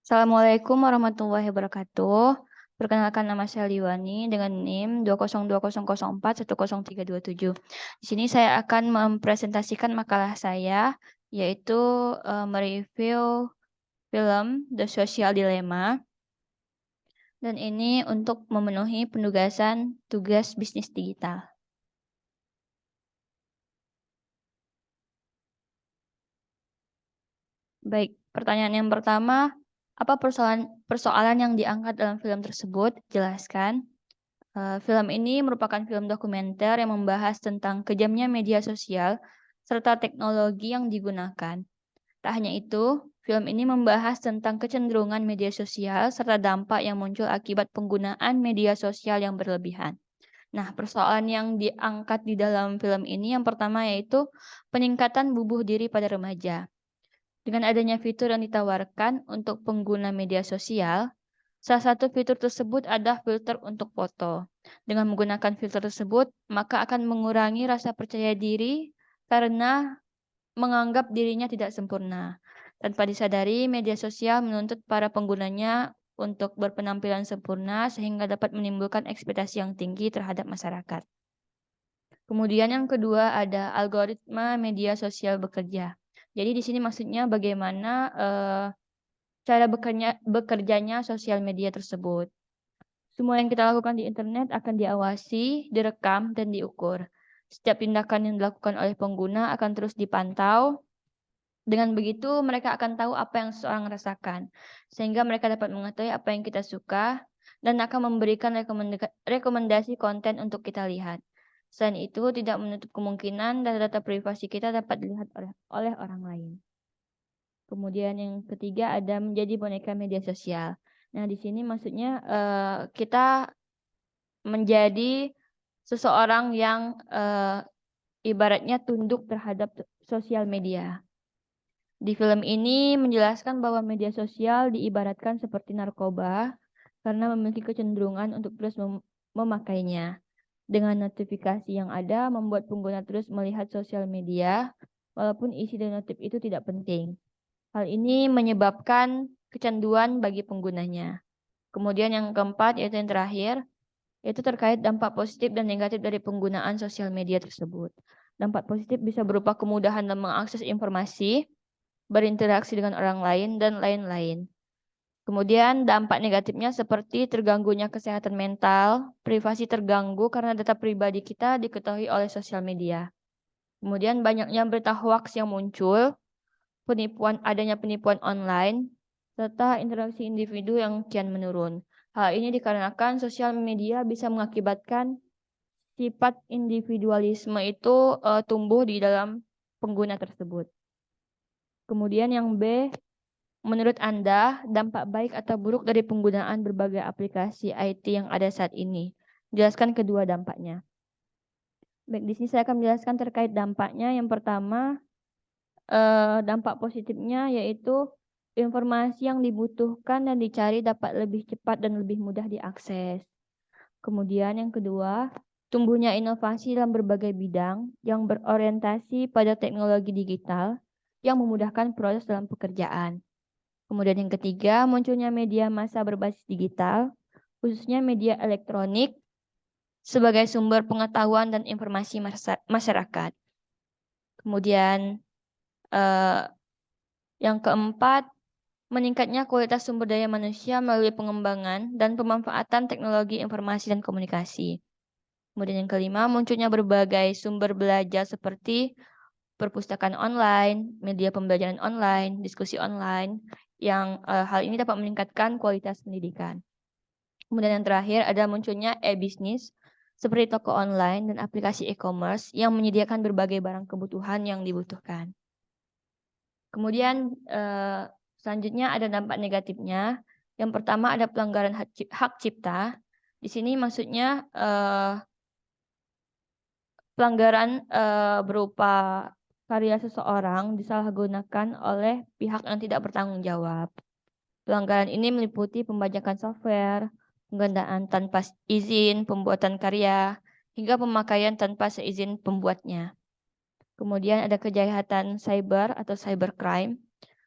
Assalamualaikum warahmatullahi wabarakatuh. Perkenalkan nama saya Liwani dengan NIM 20200410327. Di sini saya akan mempresentasikan makalah saya, yaitu mereview film The Social Dilemma. Dan ini untuk memenuhi penugasan tugas bisnis digital. Baik, pertanyaan yang pertama, apa persoalan yang diangkat dalam film tersebut? Jelaskan. Film ini merupakan film dokumenter yang membahas tentang kejamnya media sosial serta teknologi yang digunakan. Tak hanya itu, film ini membahas tentang kecenderungan media sosial serta dampak yang muncul akibat penggunaan media sosial yang berlebihan. Nah, persoalan yang diangkat di dalam film ini yang pertama yaitu peningkatan bubuh diri pada remaja. Dengan adanya fitur yang ditawarkan untuk pengguna media sosial, salah satu fitur tersebut ada filter untuk foto. Dengan menggunakan filter tersebut, maka akan mengurangi rasa percaya diri karena menganggap dirinya tidak sempurna. Tanpa disadari, media sosial menuntut para penggunanya untuk berpenampilan sempurna sehingga dapat menimbulkan ekspektasi yang tinggi terhadap masyarakat. Kemudian yang kedua ada algoritma media sosial bekerja. Jadi di sini maksudnya bagaimana cara bekerjanya sosial media tersebut. Semua yang kita lakukan di internet akan diawasi, direkam, dan diukur. Setiap tindakan yang dilakukan oleh pengguna akan terus dipantau. Dengan begitu, mereka akan tahu apa yang seseorang rasakan, sehingga mereka dapat mengetahui apa yang kita suka dan akan memberikan rekomendasi konten untuk kita lihat. Selain itu, tidak menutup kemungkinan data-data privasi kita dapat dilihat oleh orang lain. Kemudian yang ketiga ada menjadi boneka media sosial. Nah, di sini maksudnya kita menjadi seseorang yang ibaratnya tunduk terhadap sosial media. Di film ini menjelaskan bahwa media sosial diibaratkan seperti narkoba karena memiliki kecenderungan untuk terus memakainya. Dengan notifikasi yang ada, membuat pengguna terus melihat sosial media, walaupun isi dan notif itu tidak penting. Hal ini menyebabkan kecanduan bagi penggunanya. Kemudian yang keempat, yaitu yang terakhir, yaitu terkait dampak positif dan negatif dari penggunaan sosial media tersebut. Dampak positif bisa berupa kemudahan dalam mengakses informasi, berinteraksi dengan orang lain, dan lain-lain. Kemudian dampak negatifnya seperti terganggunya kesehatan mental, privasi terganggu karena data pribadi kita diketahui oleh sosial media. Kemudian banyaknya berita hoaks yang muncul, adanya penipuan online, serta interaksi individu yang kian menurun. Hal ini dikarenakan sosial media bisa mengakibatkan sifat individualisme itu tumbuh di dalam pengguna tersebut. Kemudian yang B, menurut Anda, dampak baik atau buruk dari penggunaan berbagai aplikasi IT yang ada saat ini? Jelaskan kedua dampaknya. Baik, di sini saya akan menjelaskan terkait dampaknya. Yang pertama, dampak positifnya yaitu informasi yang dibutuhkan dan dicari dapat lebih cepat dan lebih mudah diakses. Kemudian yang kedua, tumbuhnya inovasi dalam berbagai bidang yang berorientasi pada teknologi digital yang memudahkan proses dalam pekerjaan. Kemudian yang ketiga, munculnya media massa berbasis digital, khususnya media elektronik, sebagai sumber pengetahuan dan informasi masyarakat. Kemudian yang keempat, meningkatnya kualitas sumber daya manusia melalui pengembangan dan pemanfaatan teknologi informasi dan komunikasi. Kemudian yang kelima, munculnya berbagai sumber belajar seperti perpustakaan online, media pembelajaran online, diskusi online, yang hal ini dapat meningkatkan kualitas pendidikan. Kemudian yang terakhir ada munculnya e-bisnis seperti toko online dan aplikasi e-commerce yang menyediakan berbagai barang kebutuhan yang dibutuhkan. Kemudian selanjutnya ada dampak negatifnya. Yang pertama ada pelanggaran hak cipta. Di sini maksudnya pelanggaran berupa karya seseorang disalahgunakan oleh pihak yang tidak bertanggung jawab. Pelanggaran ini meliputi pembajakan software, penggandaan tanpa izin, pembuatan karya, hingga pemakaian tanpa seizin pembuatnya. Kemudian ada kejahatan cyber atau cybercrime.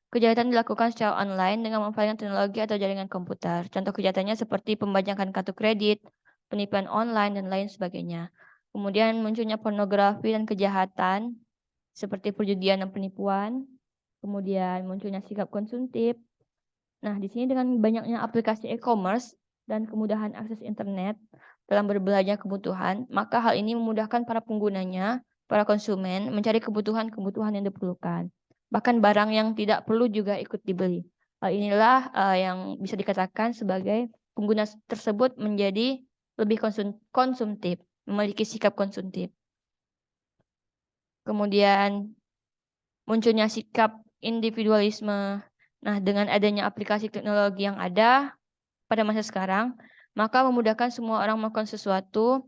Kejahatan dilakukan secara online dengan memanfaatkan teknologi atau jaringan komputer. Contoh kejahatannya seperti pembajakan kartu kredit, penipuan online, dan lain sebagainya. Kemudian munculnya pornografi dan kejahatan seperti perjudian dan penipuan. Kemudian munculnya sikap konsumtif. Nah, di sini dengan banyaknya aplikasi e-commerce dan kemudahan akses internet dalam berbelanja kebutuhan, maka hal ini memudahkan para penggunanya, para konsumen, mencari kebutuhan-kebutuhan yang diperlukan. Bahkan barang yang tidak perlu juga ikut dibeli. Hal inilah yang bisa dikatakan sebagai pengguna tersebut menjadi lebih konsumtif, memiliki sikap konsumtif. Kemudian munculnya sikap individualisme. Nah, dengan adanya aplikasi teknologi yang ada pada masa sekarang, maka memudahkan semua orang melakukan sesuatu,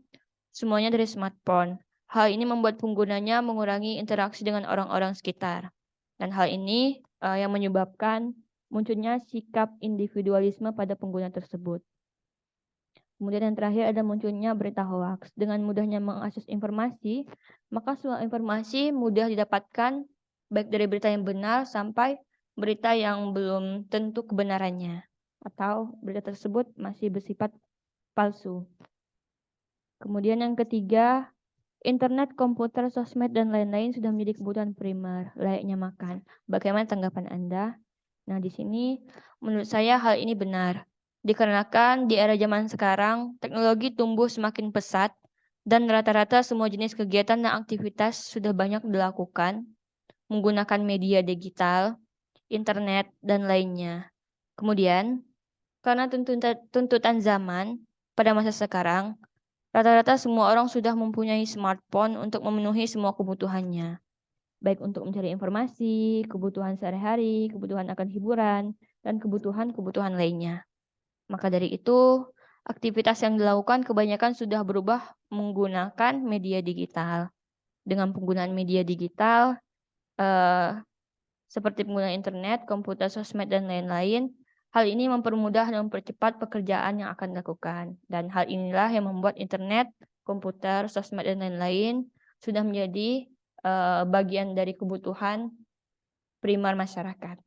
semuanya dari smartphone. Hal ini membuat penggunanya mengurangi interaksi dengan orang-orang sekitar. Dan hal ini yang menyebabkan munculnya sikap individualisme pada pengguna tersebut. Kemudian yang terakhir ada munculnya berita hoaks. Dengan mudahnya mengakses informasi, maka semua informasi mudah didapatkan baik dari berita yang benar sampai berita yang belum tentu kebenarannya atau berita tersebut masih bersifat palsu. Kemudian yang ketiga, internet, komputer, sosmed, dan lain-lain sudah menjadi kebutuhan primer, layaknya makan. Bagaimana tanggapan Anda? Nah, di sini menurut saya hal ini benar. Dikarenakan di era zaman sekarang, teknologi tumbuh semakin pesat dan rata-rata semua jenis kegiatan dan aktivitas sudah banyak dilakukan menggunakan media digital, internet, dan lainnya. Kemudian, karena tuntutan zaman pada masa sekarang, rata-rata semua orang sudah mempunyai smartphone untuk memenuhi semua kebutuhannya, baik untuk mencari informasi, kebutuhan sehari-hari, kebutuhan akan hiburan, dan kebutuhan-kebutuhan lainnya. Maka dari itu, aktivitas yang dilakukan kebanyakan sudah berubah menggunakan media digital. Dengan penggunaan media digital, seperti penggunaan internet, komputer, sosmed, dan lain-lain, hal ini mempermudah dan mempercepat pekerjaan yang akan dilakukan. Dan hal inilah yang membuat internet, komputer, sosmed, dan lain-lain sudah menjadi bagian dari kebutuhan primer masyarakat.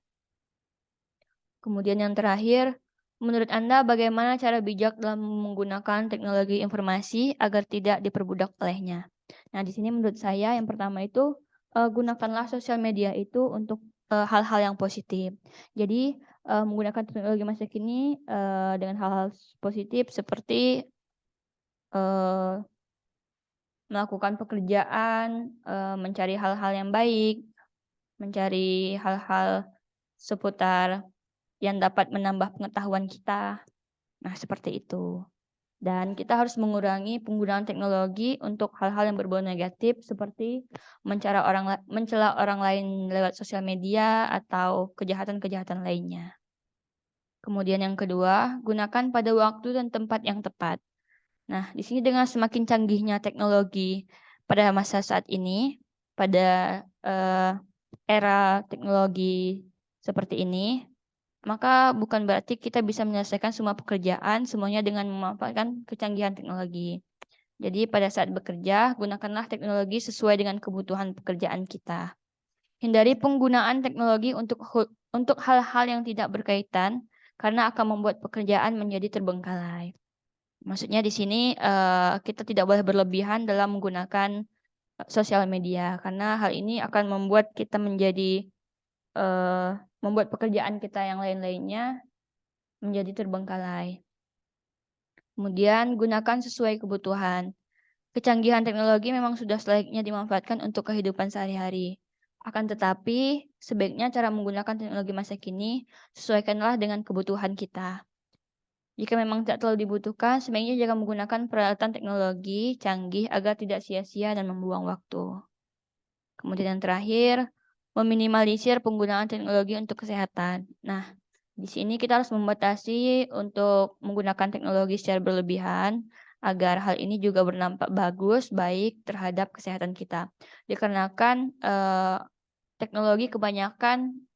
Kemudian yang terakhir, menurut Anda bagaimana cara bijak dalam menggunakan teknologi informasi agar tidak diperbudak olehnya? Nah, di sini menurut saya yang pertama itu gunakanlah sosial media itu untuk hal-hal yang positif. Jadi menggunakan teknologi masa kini dengan hal-hal positif seperti melakukan pekerjaan, mencari hal-hal yang baik, mencari hal-hal seputar yang dapat menambah pengetahuan kita. Nah, seperti itu. Dan kita harus mengurangi penggunaan teknologi untuk hal-hal yang berbau negatif seperti mencela orang lain lewat sosial media atau kejahatan-kejahatan lainnya. Kemudian yang kedua, gunakan pada waktu dan tempat yang tepat. Nah, di sini dengan semakin canggihnya teknologi pada masa saat ini, pada era teknologi seperti ini, maka bukan berarti kita bisa menyelesaikan semua pekerjaan semuanya dengan memanfaatkan kecanggihan teknologi. Jadi pada saat bekerja, gunakanlah teknologi sesuai dengan kebutuhan pekerjaan kita. Hindari penggunaan teknologi untuk hal-hal yang tidak berkaitan karena akan membuat pekerjaan menjadi terbengkalai. Maksudnya di sini kita tidak boleh berlebihan dalam menggunakan sosial media karena hal ini akan membuat kita menjadi membuat pekerjaan kita yang lain-lainnya menjadi terbengkalai. Kemudian gunakan sesuai kebutuhan. Kecanggihan teknologi memang sudah selayaknya dimanfaatkan untuk kehidupan sehari-hari. Akan tetapi, sebaiknya cara menggunakan teknologi masa kini sesuaikanlah dengan kebutuhan kita. Jika memang tidak terlalu dibutuhkan, sebaiknya jangan menggunakan peralatan teknologi canggih agar tidak sia-sia dan membuang waktu. Kemudian yang terakhir, meminimalisir penggunaan teknologi untuk kesehatan. Nah, di sini kita harus membatasi untuk menggunakan teknologi secara berlebihan agar hal ini juga berdampak bagus, baik terhadap kesehatan kita. Dikarenakan teknologi kebanyakan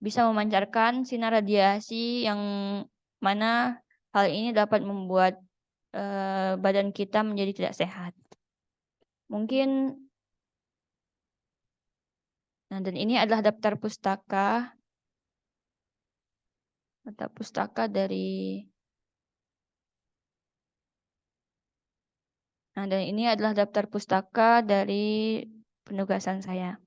bisa memancarkan sinar radiasi yang mana hal ini dapat membuat badan kita menjadi tidak sehat. Mungkin Nah, dan ini adalah daftar pustaka dari dan ini adalah daftar pustaka dari penugasan saya.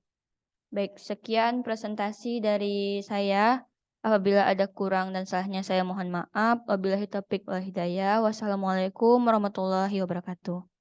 Baik, sekian presentasi dari saya. Apabila ada kurang dan salahnya saya mohon maaf. Wabillahi taufiq wal hidayah. Wassalamualaikum warahmatullahi wabarakatuh.